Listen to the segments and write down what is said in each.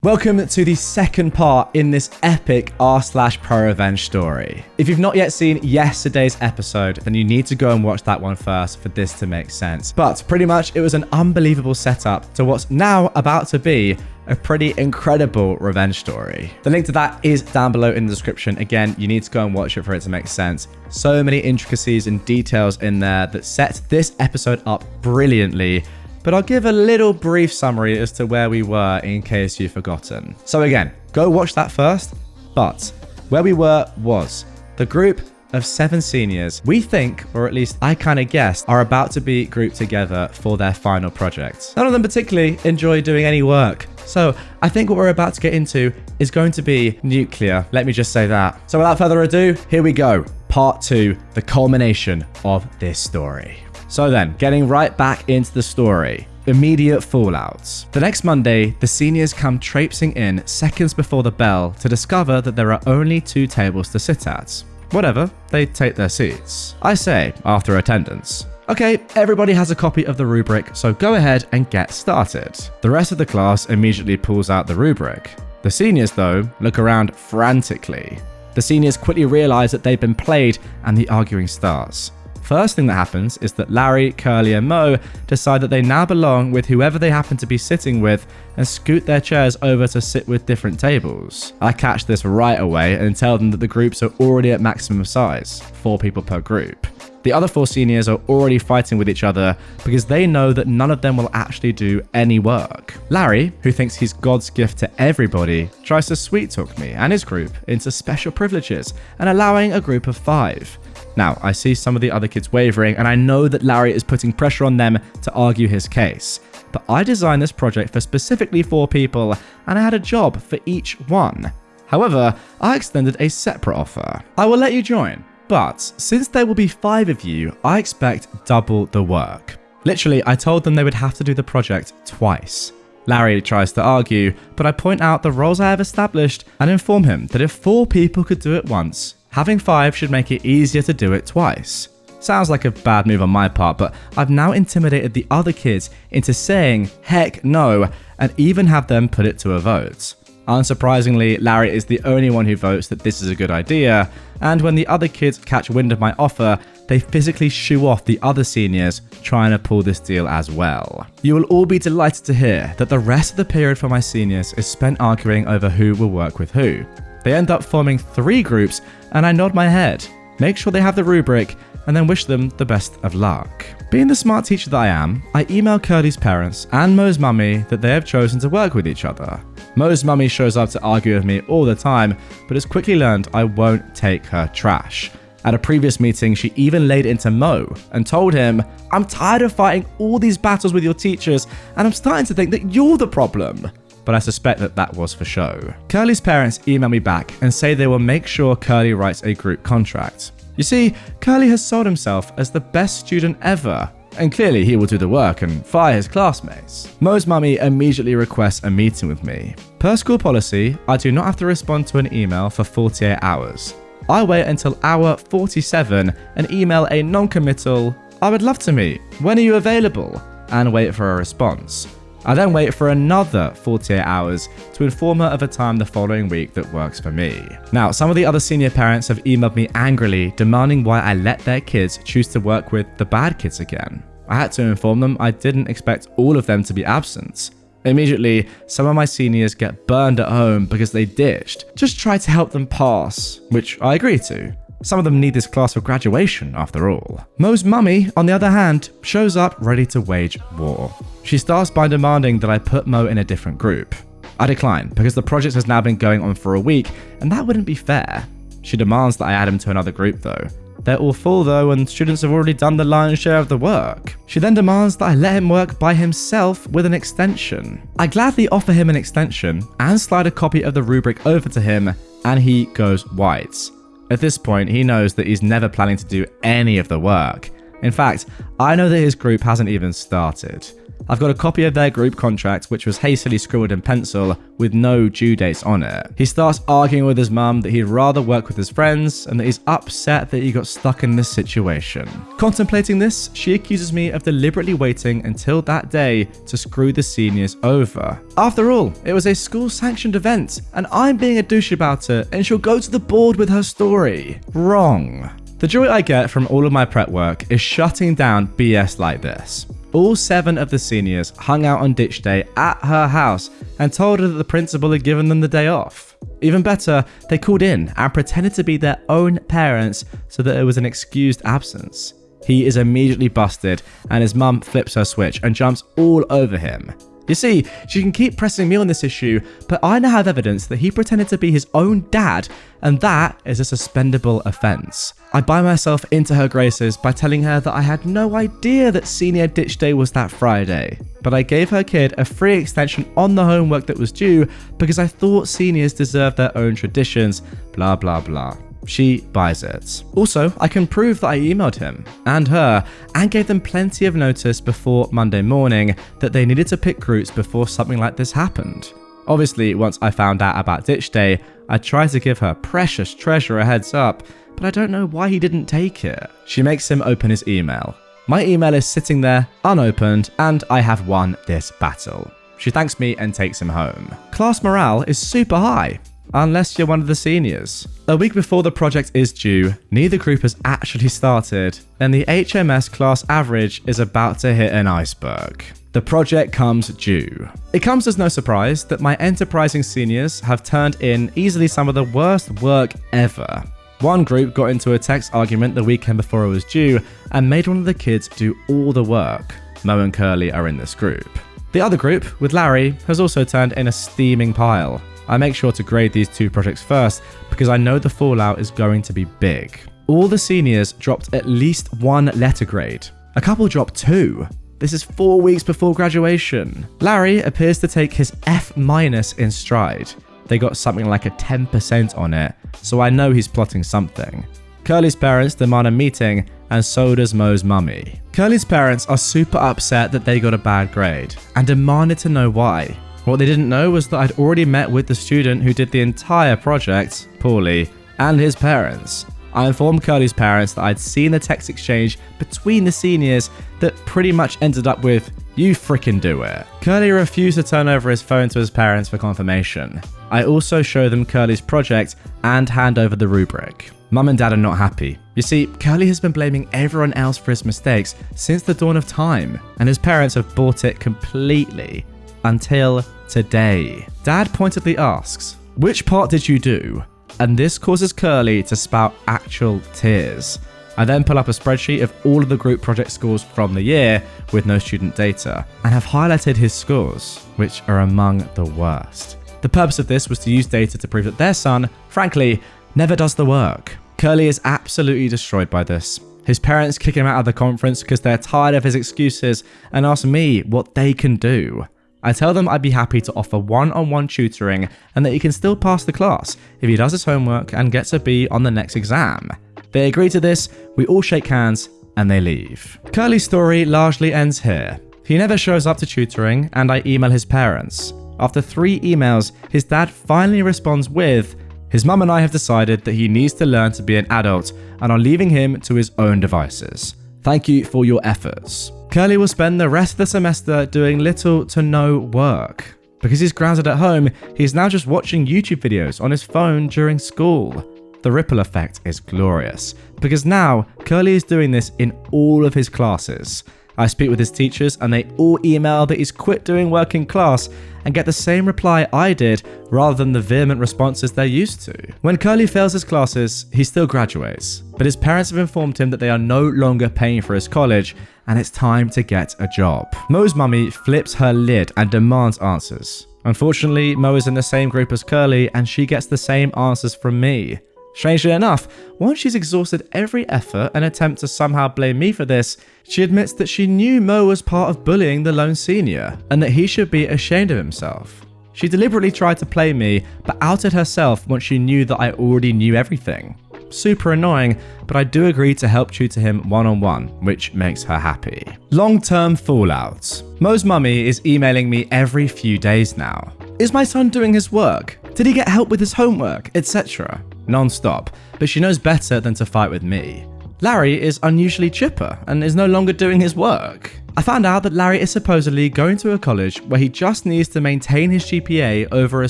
Welcome to the second part in this epic r/ProRevenge story. If you've not yet seen yesterday's episode, then you need to go and watch that one first for this to make sense. But pretty much it was an unbelievable setup to what's now about to be a pretty incredible revenge story. The link to that is down below in the description. Again, you need to go and watch it for it to make sense. So many intricacies and details in there that set this episode up brilliantly. But I'll give a little brief summary as to where we were in case you've forgotten. So again, go watch that first. But where we were was the group of 7 seniors we think, or at least I kind of guessed, are about to be grouped together for their final project. None of them particularly enjoy doing any work. So I think what we're about to get into is going to be nuclear. Let me just say that. So without further ado, here we go. Part 2, the culmination of this story. So then, getting right back into the story. Immediate fallouts. The next Monday, the seniors come traipsing in seconds before the bell to discover that there are only 2 tables to sit at. Whatever, they take their seats. I say, after attendance, okay, everybody has a copy of the rubric, so go ahead and get started. The rest of the class immediately pulls out the rubric. The seniors, though, look around frantically. The seniors quickly realize that they've been played and the arguing starts. First thing that happens is that Larry, Curly, and Mo decide that they now belong with whoever they happen to be sitting with and scoot their chairs over to sit with different tables. I catch this right away and tell them that the groups are already at maximum size, 4 people per group. The other 4 seniors are already fighting with each other because they know that none of them will actually do any work. Larry, who thinks he's God's gift to everybody, tries to sweet talk me and his group into special privileges and allowing a group of 5. Now, I see some of the other kids wavering, and I know that Larry is putting pressure on them to argue his case. But I designed this project for specifically 4 people, and I had a job for each one. However, I extended a separate offer. I will let you join, but since there will be 5 of you, I expect double the work. Literally, I told them they would have to do the project twice. Larry tries to argue, but I point out the roles I have established and inform him that if 4 people could do it once, having 5 should make it easier to do it twice. Sounds like a bad move on my part, but I've now intimidated the other kids into saying heck no and even have them put it to a vote. Unsurprisingly, Larry is the only one who votes that this is a good idea, and when the other kids catch wind of my offer, they physically shoo off the other seniors trying to pull this deal as well. You will all be delighted to hear that the rest of the period for my seniors is spent arguing over who will work with who. They end up forming 3 groups, and I nod my head, make sure they have the rubric, and then wish them the best of luck. Being the smart teacher that I am, I email Curly's parents and Mo's mummy that they have chosen to work with each other. Mo's mummy shows up to argue with me all the time, but has quickly learned I won't take her trash. At a previous meeting, she even laid into Mo and told him, I'm tired of fighting all these battles with your teachers, and I'm starting to think that you're the problem. But I suspect that that was for show. Curly's parents email me back and say they will make sure Curly writes a group contract. You see, Curly has sold himself as the best student ever, and clearly he will do the work and fire his classmates. Mo's mummy immediately requests a meeting with me. Per school policy, I do not have to respond to an email for 48 hours. I wait until hour 47 and email a non-committal, I would love to meet, when are you available? And wait for a response. I then wait for another 48 hours to inform her of a time the following week that works for me. Now, some of the other senior parents have emailed me angrily demanding why I let their kids choose to work with the bad kids again. I had to inform them I didn't expect all of them to be absent. Immediately, some of my seniors get burned at home because they ditched. Just try to help them pass, which I agree to. Some of them need this class for graduation, after all. Mo's mummy, on the other hand, shows up ready to wage war. She starts by demanding that I put Mo in a different group. I decline, because the project has now been going on for a week, and that wouldn't be fair. She demands that I add him to another group though. They're all full though, and students have already done the lion's share of the work. She then demands that I let him work by himself with an extension. I gladly offer him an extension, and slide a copy of the rubric over to him, and he goes white. At this point, he knows that he's never planning to do any of the work. In fact, I know that his group hasn't even started. I've got a copy of their group contract, which was hastily scribbled in pencil with no due dates on it. He starts arguing with his mum that he'd rather work with his friends and that he's upset that he got stuck in this situation. Contemplating this, she accuses me of deliberately waiting until that day to screw the seniors over. After all, it was a school-sanctioned event, and I'm being a douche about it, and she'll go to the board with her story. Wrong. The joy I get from all of my prep work is shutting down BS like this. All 7 of the seniors hung out on ditch day at her house and told her that the principal had given them the day off. Even better, they called in and pretended to be their own parents so that it was an excused absence. He is immediately busted and his mum flips her switch and jumps all over him. You see, she can keep pressing me on this issue, but I now have evidence that he pretended to be his own dad, and that is a suspendable offence. I buy myself into her graces by telling her that I had no idea that senior ditch day was that Friday, but I gave her kid a free extension on the homework that was due because I thought seniors deserved their own traditions, blah blah blah. She buys it. Also, I can prove that I emailed him and her and gave them plenty of notice before Monday morning that they needed to pick routes before something like this happened. Obviously, once I found out about ditch day, I tried to give her precious treasure a heads up, but I don't know why he didn't take it. She makes him open his email. My email is sitting there, unopened, and I have won this battle. She thanks me and takes him home. Class morale is super high. Unless you're one of the seniors. A week before the project is due, neither group has actually started, and the HMS class average is about to hit an iceberg. The project comes due. It comes as no surprise that my enterprising seniors have turned in easily some of the worst work ever. One group got into a text argument the weekend before it was due and made one of the kids do all the work. Mo and Curly are in this group. The other group, with Larry, has also turned in a steaming pile. I make sure to grade these 2 projects first because I know the fallout is going to be big. All the seniors dropped at least 1 letter grade. A couple dropped 2. This is 4 weeks before graduation. Larry appears to take his F- in stride. They got something like a 10% on it, so I know he's plotting something. Curly's parents demand a meeting, and so does Mo's mummy. Curly's parents are super upset that they got a bad grade, and demanded to know why. What they didn't know was that I'd already met with the student who did the entire project, Paulie, and his parents. I informed Curly's parents that I'd seen the text exchange between the seniors that pretty much ended up with, "You frickin' do it." Curly refused to turn over his phone to his parents for confirmation. I also show them Curly's project and hand over the rubric. Mum and Dad are not happy. You see, Curly has been blaming everyone else for his mistakes since the dawn of time, and his parents have bought it completely. Until today. Dad pointedly asks, "Which part did you do?" And this causes Curly to spout actual tears. I then pull up a spreadsheet of all of the group project scores from the year with no student data, and have highlighted his scores, which are among the worst. The purpose of this was to use data to prove that their son, frankly, never does the work. Curly is absolutely destroyed by this. His parents kick him out of the conference because they're tired of his excuses and ask me what they can do. I tell them I'd be happy to offer one-on-one tutoring and that he can still pass the class if he does his homework and gets a B on the next exam. They agree to this, we all shake hands, and they leave. Curly's story largely ends here. He never shows up to tutoring, and I email his parents. After 3 emails, his dad finally responds with, "His mum and I have decided that he needs to learn to be an adult and are leaving him to his own devices. Thank you for your efforts." Curly will spend the rest of the semester doing little to no work. Because he's grounded at home, he's now just watching YouTube videos on his phone during school. The ripple effect is glorious, because now Curly is doing this in all of his classes. I speak with his teachers and they all email that he's quit doing work in class and get the same reply I did rather than the vehement responses they're used to. When Curly fails his classes, he still graduates, but his parents have informed him that they are no longer paying for his college and it's time to get a job. Mo's mummy flips her lid and demands answers. Unfortunately, Mo is in the same group as Curly and she gets the same answers from me. Strangely enough, once she's exhausted every effort and attempt to somehow blame me for this, she admits that she knew Mo was part of bullying the lone senior and that he should be ashamed of himself. She deliberately tried to play me, but outed herself once she knew that I already knew everything. super annoying, but I do agree to help tutor him one-on-one, which makes her happy. Long-term fallout. Mo's mummy is emailing me every few days now. Is my son doing his work? Did he get help with his homework, etc.? Non-stop, but she knows better than to fight with me. Larry is unusually chipper and is no longer doing his work. I found out that Larry is supposedly going to a college where he just needs to maintain his GPA over a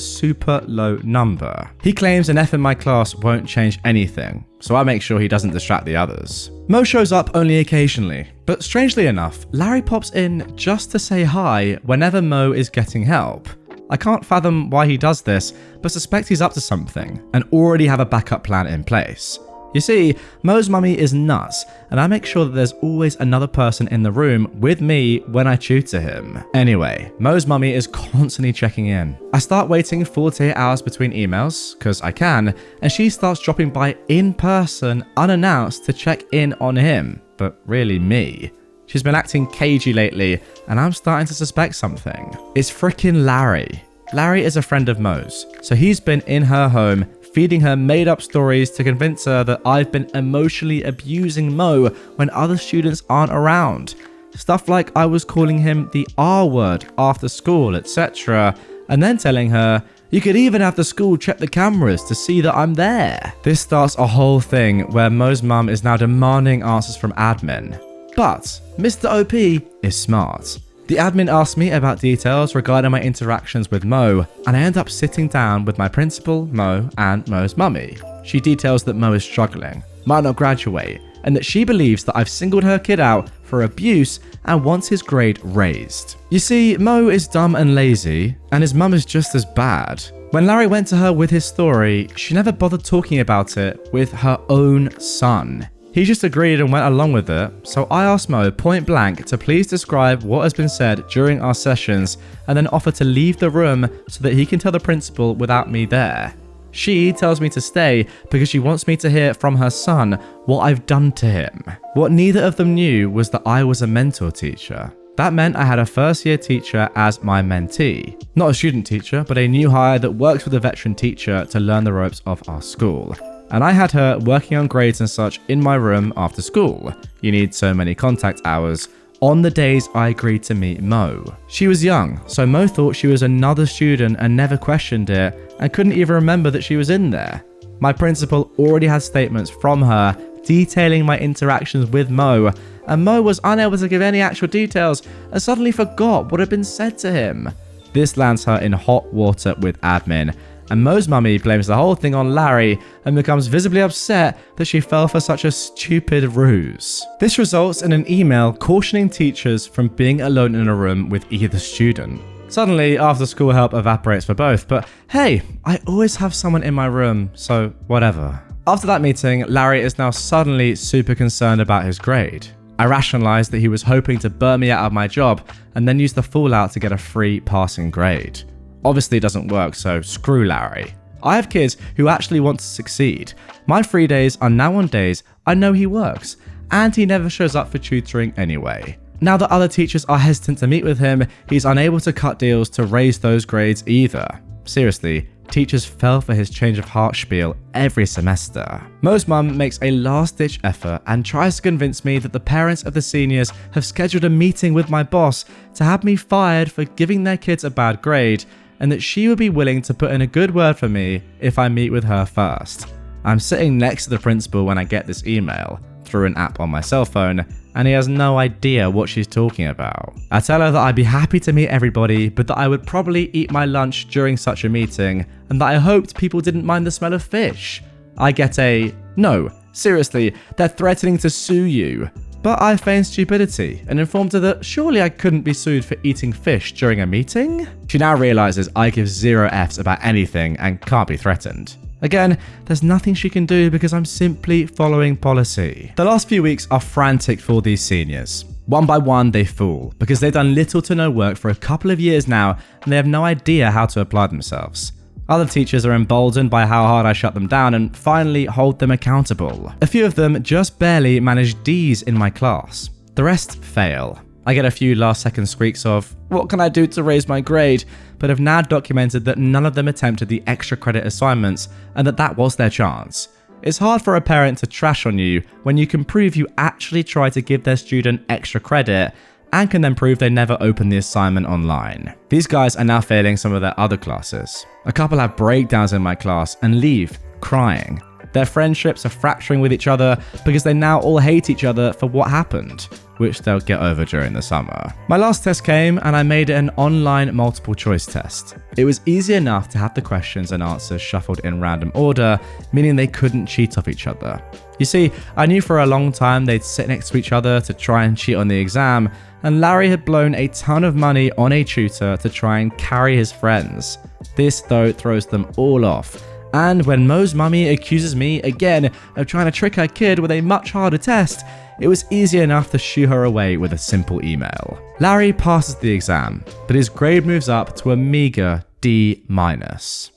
super low number. He claims an F in my class won't change anything, so I make sure he doesn't distract the others. Mo shows up only occasionally, but strangely enough, Larry pops in just to say hi whenever Mo is getting help. I can't fathom why he does this, but suspect he's up to something and already have a backup plan in place. You see, Mo's mummy is nuts, and I make sure that there's always another person in the room with me when I tutor him. Anyway, Mo's mummy is constantly checking in. I start waiting 48 hours between emails, cause I can, and she starts dropping by in person, unannounced, to check in on him, but really me. She's been acting cagey lately, and I'm starting to suspect something. It's frickin' Larry. Larry is a friend of Mo's, so he's been in her home, feeding her made-up stories to convince her that I've been emotionally abusing Mo when other students aren't around. Stuff like I was calling him the R word after school, etc. And then telling her, you could even have the school check the cameras to see that I'm there. This starts a whole thing where Mo's mum is now demanding answers from admin. But Mr. OP is smart. The admin asked me about details regarding my interactions with Mo, and I end up sitting down with my principal, Mo, and Mo's mummy. She details that Mo is struggling, might not graduate, and that she believes that I've singled her kid out for abuse and wants his grade raised. You see, Mo is dumb and lazy, and his mum is just as bad. When Larry went to her with his story, she never bothered talking about it with her own son. He just agreed and went along with it, so I asked Mo point blank to please describe what has been said during our sessions and then offer to leave the room so that he can tell the principal without me there. She tells me to stay because she wants me to hear from her son what I've done to him. What neither of them knew was that I was a mentor teacher. That meant I had a first year teacher as my mentee. Not a student teacher, but a new hire that works with a veteran teacher to learn the ropes of our school. And I had her working on grades and such in my room after school. You need so many contact hours on the days I agreed to meet Mo. She was young, so Mo thought she was another student and never questioned it and couldn't even remember that she was in there. My principal already had statements from her detailing my interactions with Mo, and Mo was unable to give any actual details and suddenly forgot what had been said to him. This lands her in hot water with admin, and Mo's mummy blames the whole thing on Larry and becomes visibly upset that she fell for such a stupid ruse. This results in an email cautioning teachers from being alone in a room with either student. Suddenly, after school help evaporates for both, but hey, I always have someone in my room, so whatever. After that meeting, Larry is now suddenly super concerned about his grade. I rationalized that he was hoping to burn me out of my job and then use the fallout to get a free passing grade. Obviously it doesn't work, so screw Larry. I have kids who actually want to succeed. My free days are now on days I know he works, and he never shows up for tutoring anyway. Now that other teachers are hesitant to meet with him, he's unable to cut deals to raise those grades either. Seriously, teachers fell for his change of heart spiel every semester. Mo's mum makes a last-ditch effort and tries to convince me that the parents of the seniors have scheduled a meeting with my boss to have me fired for giving their kids a bad grade, and that she would be willing to put in a good word for me if I meet with her first. I'm sitting next to the principal when I get this email, through an app on my cell phone, and he has no idea what she's talking about. I tell her that I'd be happy to meet everybody, but that I would probably eat my lunch during such a meeting, and that I hoped people didn't mind the smell of fish. I get a, no, seriously, they're threatening to sue you. But I feigned stupidity and informed her that surely I couldn't be sued for eating fish during a meeting. She now realizes I give 0 Fs about anything and can't be threatened. Again, there's nothing she can do because I'm simply following policy. The last few weeks are frantic for these seniors. One by one, they fall because they've done little to no work for a couple of years now and they have no idea how to apply themselves. Other teachers are emboldened by how hard I shut them down and finally hold them accountable. A few of them just barely manage D's in my class. The rest fail. I get a few last-second squeaks of, what can I do to raise my grade? But have now documented that none of them attempted the extra credit assignments and that was their chance. It's hard for a parent to trash on you when you can prove you actually try to give their student extra credit and can then prove they never opened the assignment online. These guys are now failing some of their other classes. A couple have breakdowns in my class and leave crying. Their friendships are fracturing with each other because they now all hate each other for what happened, which they'll get over during the summer. My last test came and I made it an online multiple choice test. It was easy enough to have the questions and answers shuffled in random order, meaning they couldn't cheat off each other. You see, I knew for a long time they'd sit next to each other to try and cheat on the exam, and Larry had blown a ton of money on a tutor to try and carry his friends. This, though, throws them all off. And when Mo's mummy accuses me again of trying to trick her kid with a much harder test, it was easy enough to shoo her away with a simple email. Larry passes the exam, but his grade moves up to a meager D-.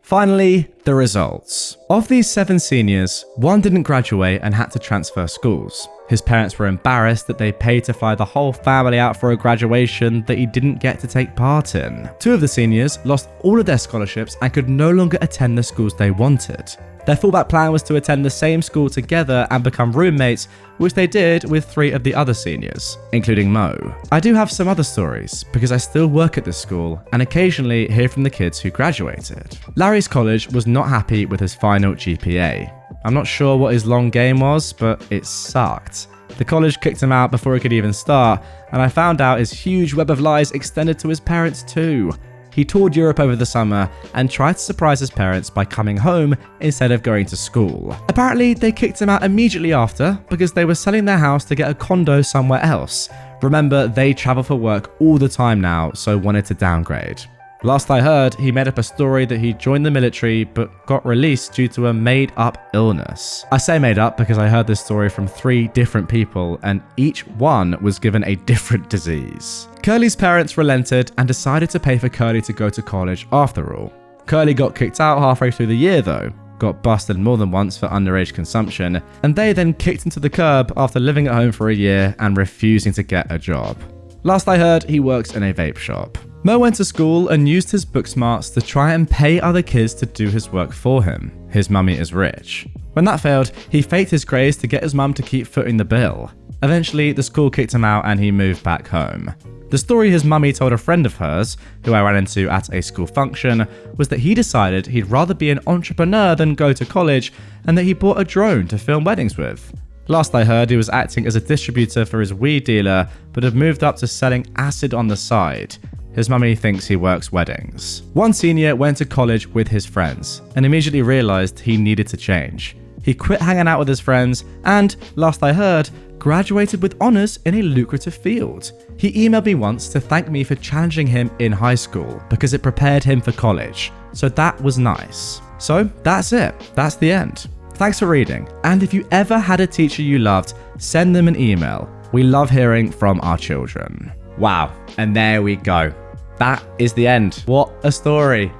Finally, the results. Of these 7 seniors, 1 didn't graduate and had to transfer schools. His parents were embarrassed that they paid to fly the whole family out for a graduation that he didn't get to take part in. 2 of the seniors lost all of their scholarships and could no longer attend the schools they wanted. Their fallback plan was to attend the same school together and become roommates, which they did with 3 of the other seniors, including Mo. I do have some other stories, because I still work at this school and occasionally hear from the kids who graduated. Larry's college was not happy with his final GPA. I'm not sure what his long game was, but it sucked. The college kicked him out before he could even start, and I found out his huge web of lies extended to his parents too. He toured Europe over the summer and tried to surprise his parents by coming home instead of going to school. Apparently, they kicked him out immediately after because they were selling their house to get a condo somewhere else. Remember, they travel for work all the time now, so wanted to downgrade. Last I heard, he made up a story that he joined the military but got released due to a made-up illness. I say made up because I heard this story from 3 different people and each one was given a different disease. Curly's parents relented and decided to pay for Curly to go to college after all. Curly got kicked out halfway through the year though, got busted more than once for underage consumption, and they then kicked him to the curb after living at home for a year and refusing to get a job. Last I heard, he works in a vape shop. Mo went to school and used his book smarts to try and pay other kids to do his work for him. His mummy is rich. When that failed, he faked his grades to get his mum to keep footing the bill. Eventually, the school kicked him out and he moved back home. The story his mummy told a friend of hers, who I ran into at a school function, was that he decided he'd rather be an entrepreneur than go to college and that he bought a drone to film weddings with. Last I heard, he was acting as a distributor for his weed dealer, but had moved up to selling acid on the side. His mummy thinks he works weddings. 1 senior went to college with his friends and immediately realized he needed to change. He quit hanging out with his friends and, last I heard, graduated with honors in a lucrative field. He emailed me once to thank me for challenging him in high school because it prepared him for college. So that was nice. So that's it. That's the end. Thanks for reading. And if you ever had a teacher you loved, send them an email. We love hearing from our children. Wow. And there we go. That is the end. What a story.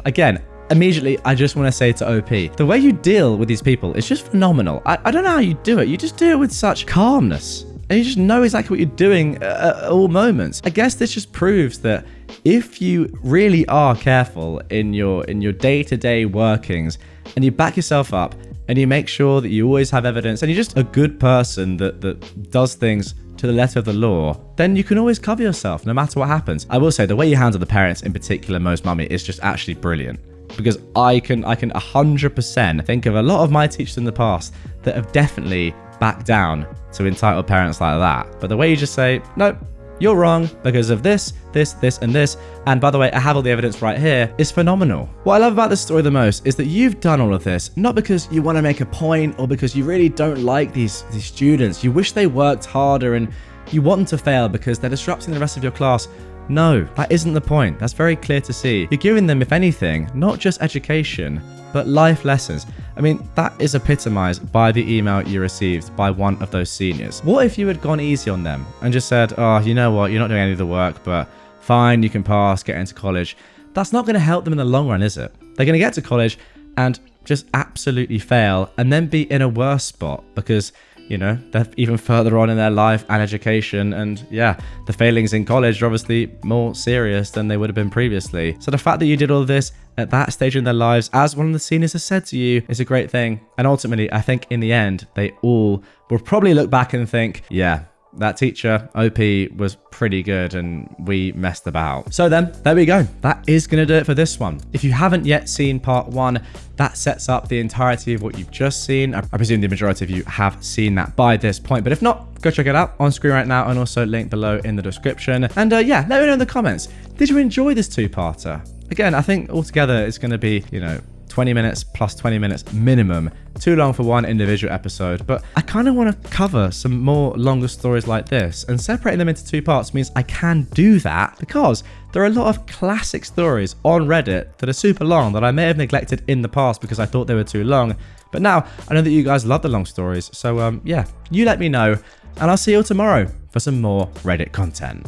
Again, immediately, I just want to say to OP, the way you deal with these people is just phenomenal. I don't know how you do it. You just do it with such calmness. And you just know exactly what you're doing at all moments. I guess this just proves that if you really are careful in your day-to-day workings and you back yourself up and you make sure that you always have evidence and you're just a good person that does things to the letter of the law, then you can always cover yourself no matter what happens. I will say the way you handle the parents, in particular Mo's mummy, is just actually brilliant. Because I can 100% think of a lot of my teachers in the past that have definitely backed down to entitled parents like that. But the way you just say, nope, you're wrong because of this, and this, and by the way, I have all the evidence right here, is phenomenal. What I love about this story the most is that you've done all of this, not because you want to make a point or because you really don't like these students. You wish they worked harder and you want them to fail because they're disrupting the rest of your class. No, that isn't the point. That's very clear to see. You're giving them, if anything, not just education, but life lessons. I mean, that is epitomized by the email you received by one of those seniors. What if you had gone easy on them and just said, oh, you know what, you're not doing any of the work, but fine, you can pass, get into college. That's not going to help them in the long run, is it? They're going to get to college and just absolutely fail and then be in a worse spot because, you know, they're even further on in their life and education. And yeah, the failings in college are obviously more serious than they would have been previously. So the fact that you did all of this, at that stage in their lives, as one of the seniors has said to you, is a great thing. And ultimately, I think in the end, they all will probably look back and think, yeah, that teacher, OP, was pretty good and we messed about. So then, there we go. That is going to do it for this one. If you haven't yet seen part 1, that sets up the entirety of what you've just seen. I presume the majority of you have seen that by this point, but if not, go check it out on screen right now and also link below in the description. And yeah, let me know in the comments, did you enjoy this 2-parter? Again, I think altogether it's going to be, 20 minutes plus 20 minutes minimum. Too long for one individual episode, but I kind of want to cover some more longer stories like this, and separating them into 2 parts means I can do that because there are a lot of classic stories on Reddit that are super long that I may have neglected in the past because I thought they were too long. But now I know that you guys love the long stories, so yeah, you let me know, and I'll see you all tomorrow for some more Reddit content.